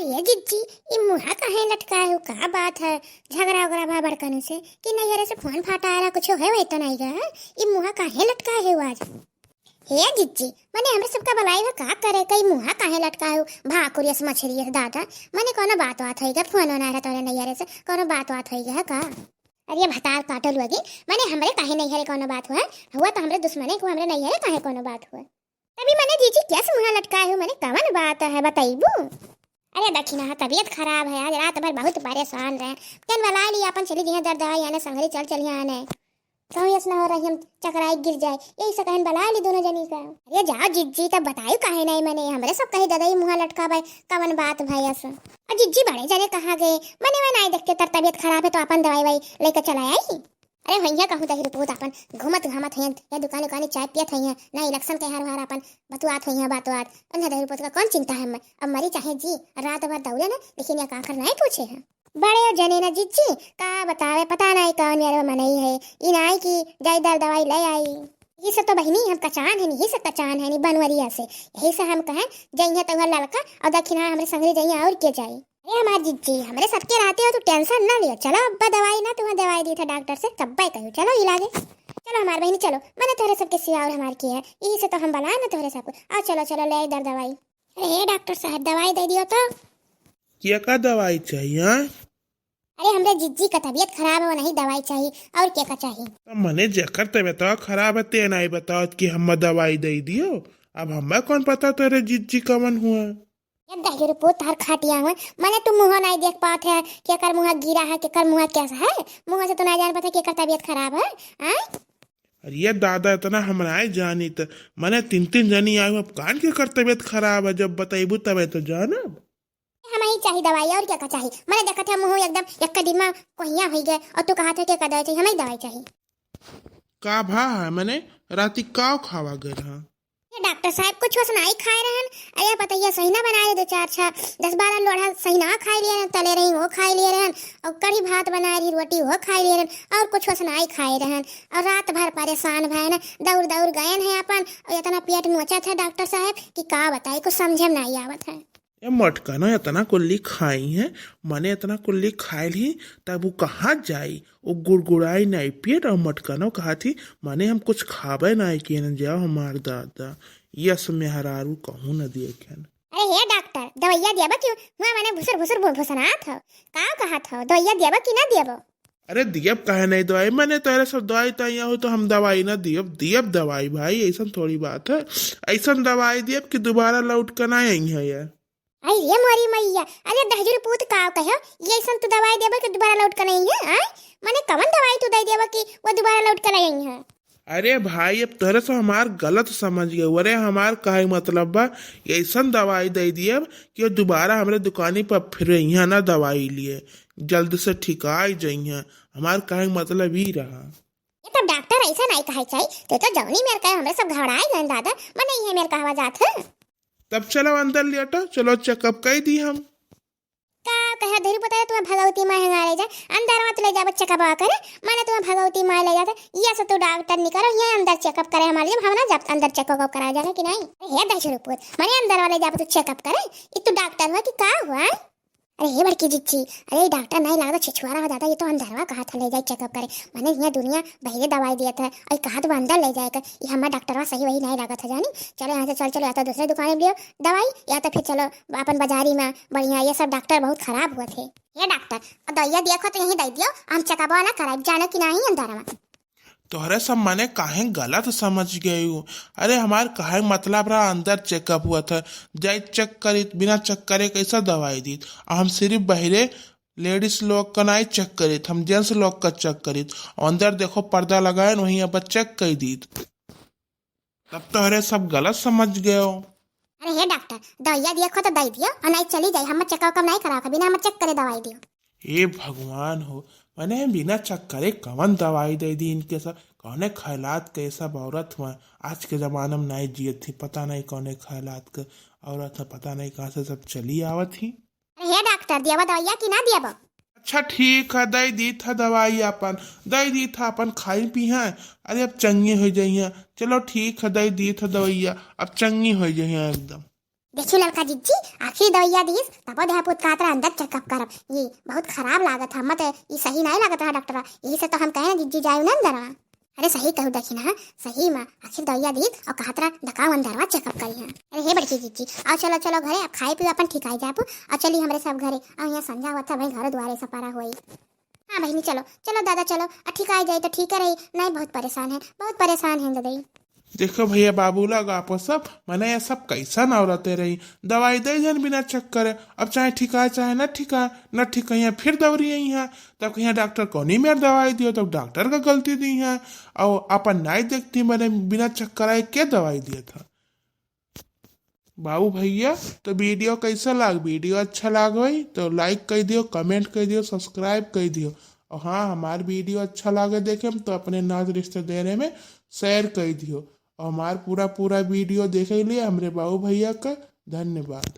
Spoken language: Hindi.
अरे जिज्जी ये मुहा काहे लटकाए हो, का बात है? झगड़ा उगड़ा भा बड़कन से कि नहीं? अरे से फोन फाटा आ रहा कुछ है वही तो नहीं गा? ये मुहा काहे लटकाए हो आज? हे जिज्जी मने हमरे सबका भलाई है, का करे कई मुहा काहे लटकाए हो? भाकुरियस मछरियस दादा मने कोनो बात होई गा? फोन ना रहा तोरे नहीं अरे से कोनो बात होई गा का? अरे भतार काटल लगी मने हमरे काहे नहीं हरे कोनो बात हुआ तो हमरे दुश्मने को हमरे नहीं हरे काहे कोनो बात हुआ? तभी मने जीजी कैसे मुहा लटकाए हो? मने कवन बात है बताइबू? अरे दक्षिणा तबीयत खराब है, आज रात भर बहुत परेशान रहे। तेन वाला लिया अपन चली जी दर्द दवाई आने संगरी चल चलिए आने कहूँ यस ना हो रही हम चकराई गिर जाए यही से कहन बला ली दोनों जनी का। अरे जाओ जिज्जी तब बतायू काहे नहीं? मने हमरे सब कहे दादा मुहा लटका भाई कवन बात भाई ऐसा? और जिज्जी बड़े जने कहा गए मने मैं नहीं देखते तर तबीयत खराब है तो अपन दवाई वाई लेकर चला आई। अरे भैया कहूँ तही रुपो अपन घूमत घामत हैं या दुकान उकानी चाय पियत हैं ना इलेक्शन के हर अपन बतुआत हैं बात बात अंधा दही रुपो का कौन चिंता है? मैं अब मरी चाहे जी रात भर दौड़े ना लेकिन या काकर नहीं पूछे हैं बड़े जने ना जिज्जी का बतावे पता नहीं कौन यार मनई है इनाई की जायदार दवाई ले आई। ये सब तो बहनी हम कचान है नहीं, सब कचान है नहीं बनवरिया से यही से हम कहें जइया तो लड़का और दक्षिणा हमारे संगे जइया और के जाए। अरे हमारे जिज्जी हमरे सबके रहते हो तो टेंशन ना लियो, चलो अब्बा दवाई ना तुम्हें दवाई दी था डॉक्टर से तब कहूँ चलो इलागे चलो हमारे बहनी चलो मैंने तोहरे सबके सिवा और हमारे की है यही से तो हम बुलाए ना तोहरे सबको आ चलो चलो ले इधर दवाई। अरे डॉक्टर साहब दवाई दे दियो तो क्या का दवाई चाहिए? अरे हमरे जिज्जी का तबीयत खराब है वो नहीं दवाई चाहिए और क्या का चाहिए? तो मने जकर तबीयत खराब है ते नहीं बताओ कि हम दवाई दे दियो। अब हमें कौन पता तेरे जिज्जी कवन हुआ? ये दही रिपोर्ट तार खाटिया हुए मैंने तुम मुँह नहीं देख पाते है कि कर मुँह गिरा है कि कर मुँह कैसा है? मुँह से तो नहीं जान पाता कि कर तबीयत खराब है। अरे ये दादा इतना हम नहीं जानी तो मने तीन तीन जनी आई अब कान के कर तबीयत खराब है जब बताइबू तब तो जानब। हमें ही चाहिए दवाई और क्या का चाहिए? मैंने देखा था मुँह एकदम एक दिन में कोहिया हो गए और तू कहा था क्या दवाई चाहिए? हमें दवाई चाहिए। का भा है मैंने राती काव खावा गए रहा? ये डॉक्टर साहब कुछ नहीं खाए रहन। अरे पता ये सही ना बनाए दो चार छह 10-12 लोढ़ा सही ना खाए लिए तले रही वो खाए लिए रहन और कढ़ी भात बनाए रही रोटी वो खाए लिए रहन और कुछ नहीं खाए रहन और रात भर परेशान भय ना दौड़ दौड़ गए हैं अपन और इतना पेट नोचा था डॉक्टर साहब कि का बताई कुछ समझे में नहीं आवत है। ये मटका ना इतना कुल्ली खाई है मने इतना कुल्ली खाए ली तब वो कहाँ जाई वो गुड़गुड़ाई नहीं पेट और मटका ना कहा थी मने हम कुछ खावे नहीं कि न जाओ हमार दादा यस में हरारू कहूँ न दिए क्या। अरे हे डॉक्टर दवाइया दियाबा क्यों हुआ? मैंने भुसर भुसर भुसना था का कहा था दवाइया दियाबा कि ना दियाबा? अरे दियब कहे नहीं दवाई मैंने तेरे सब दवाई तैयार हो तो हम दवाई ना दियब दियब दवाई भाई ऐसा थोड़ी बात है। ऐसा दवाई दियब कि दोबारा लौट कर ना आई है यार। आई ये मोरी मैया अरे दहजूर पूत का कहो ये सन तू दवाई देबा कि दोबारा लौट कर नहीं है? माने कवन दवाई तू दे देबा कि वो दोबारा लौट कर नहीं है? अरे भाई अब तोरे से हमार गलत समझ गए। अरे हमार कहे मतलब बा ऐसा दवाई दे दिए कि दोबारा हमारे दुकानी पर फिर यहाँ ना दवाई लिए जल्द से ठिकाई जाइए। हमार कहे मतलब ही रहा। ये तो डॉक्टर ऐसा नहीं कहे चाहिए तो जवनी मेरे कहे हमरे सब घबराए गए दादा मने ये मेरे कहवा जात है। तब चलो अंदर लेटो चलो चेकअप कर दी हम का कहे धीरे पता है तुम्हें भगवती माँ हंगा ले जा अंदर मत ले जा बच्चा का बा करे माने तुम्हें भगवती माँ ले जाते ये सब तो डॉक्टर नहीं करो ये अंदर चेकअप करे हमारे लिए हम ना जब अंदर चेकअप करा जाना कि नहीं? ये दहशत पूत माने अंदर वाले जा तो चेकअप करे ये तो डॉक्टर हुआ कि का हुआ? अरे ये बड़की जिच्ची अरे डॉक्टर नहीं लगा छिछुआरा हो जाता ये तो अंदरवा कहा था ले जाए चेकअप करे मैंने यहाँ दुनिया बहरे दवाई दिया था और कहा तो अंदर ले जाएगा ये हमारा डॉक्टरवा सही वही नहीं लगा था जानी। चलो यहाँ से चल चलो या तो दूसरे दुकान में लियो दवाई या तो फिर चलो अपन बाजारी में बढ़िया ये सब डॉक्टर बहुत खराब हुए थे। ये डॉक्टर दवाइया देखो तो यही दे दियो हम चेकअप ना कराए जानो कि नहीं अंदर में। तोहरे सब मैंने काहे गलत समझ गई हूँ। अरे हमार काहे मतलब रहा अंदर चेकअप हुआ था जाए चेक करी बिना चेक करे कैसा दवाई दी और हम सिर्फ बहरे लेडीज लोग का नहीं चेक करी हम जेंट्स लोग का चेक करी अंदर देखो पर्दा लगाए वहीं अब चेक कर दी तब तोहरे सब गलत समझ गए हो। अरे हे डॉक्टर दवाइया देखो तो दे दियो और नहीं चली जाए हम चेकअप नहीं करा बिना हम चेक करे दवाई दियो। हे भगवान हो मैंने बिना चेक करे कवन दवाई दे दी इनके सब कौने ख्यालात के सब औरत हुआ आज के जमाने में नहीं जिए थी पता नहीं कौने ख्यालात के औरत है पता नहीं कहाँ से सब चली आवत थी। अरे हे डॉक्टर दियाबा दवाइया कि ना दियाबा? अच्छा ठीक है दे दी था दवाई अपन दे दी था अपन खाई पी हैं। अरे अब चंगी हो जाइए चलो ठीक है दे दी था दवाइया अब चंगी हो जाइए एकदम। देखियो लड़का जिज्जी, आखिर दवाइया दीस तबो देहापुत का तरा अंदर चेकअप करब। ये बहुत खराब लागत है, मत ये सही नहीं लागत है डॉक्टर। यही से तो हम कहे जिज्जी जाए ना अंदर। अरे सही कहू देखी ना, सही में आखिर दवाइया दीस और कहा तरा दकाव अंदरवा चेकअप करी है। अरे हे बड़की जिज्जी, आओ चलो चलो घरे, अब खाए पिए अपन ठीक आई जाब। और चली हमारे सब घरे, और यहाँ संजा हुआ था भाई घर द्वारे सपारा हुई। हाँ बहनी चलो चलो दादा चलो, ठीक आई जाए तो ठीक है रही, नहीं बहुत परेशान है, बहुत परेशान है दादी। देखो भैया बाबू लोग आपो सब मैंने ये सब कैसा नवरते रही, दवाई दे जन बिना चेक करे। अब चाहे ठिकाए चाहे न ठिकाए, न ठिकाइया फिर दौड़ी आई है। तब कहीं डॉक्टर को नहीं मेरे दवाई दियो, तब डॉक्टर का गलती दी है। और अपन नहीं देखती मैंने बिना चेक कराए क्या दवाई दिया था। बाबू भैया तो वीडियो कैसा वीडियो अच्छा लाग भाई तो लाइक कर दियो, कमेंट कर दियो, सब्सक्राइब कर दियो। और हाँ हमार वीडियो अच्छा लागे देखे तो अपने नाज रिश्ते देने में शेयर कर दियो। और हमार पूरा पूरा वीडियो देखे लिए हमरे बाबू भैया का धन्यवाद।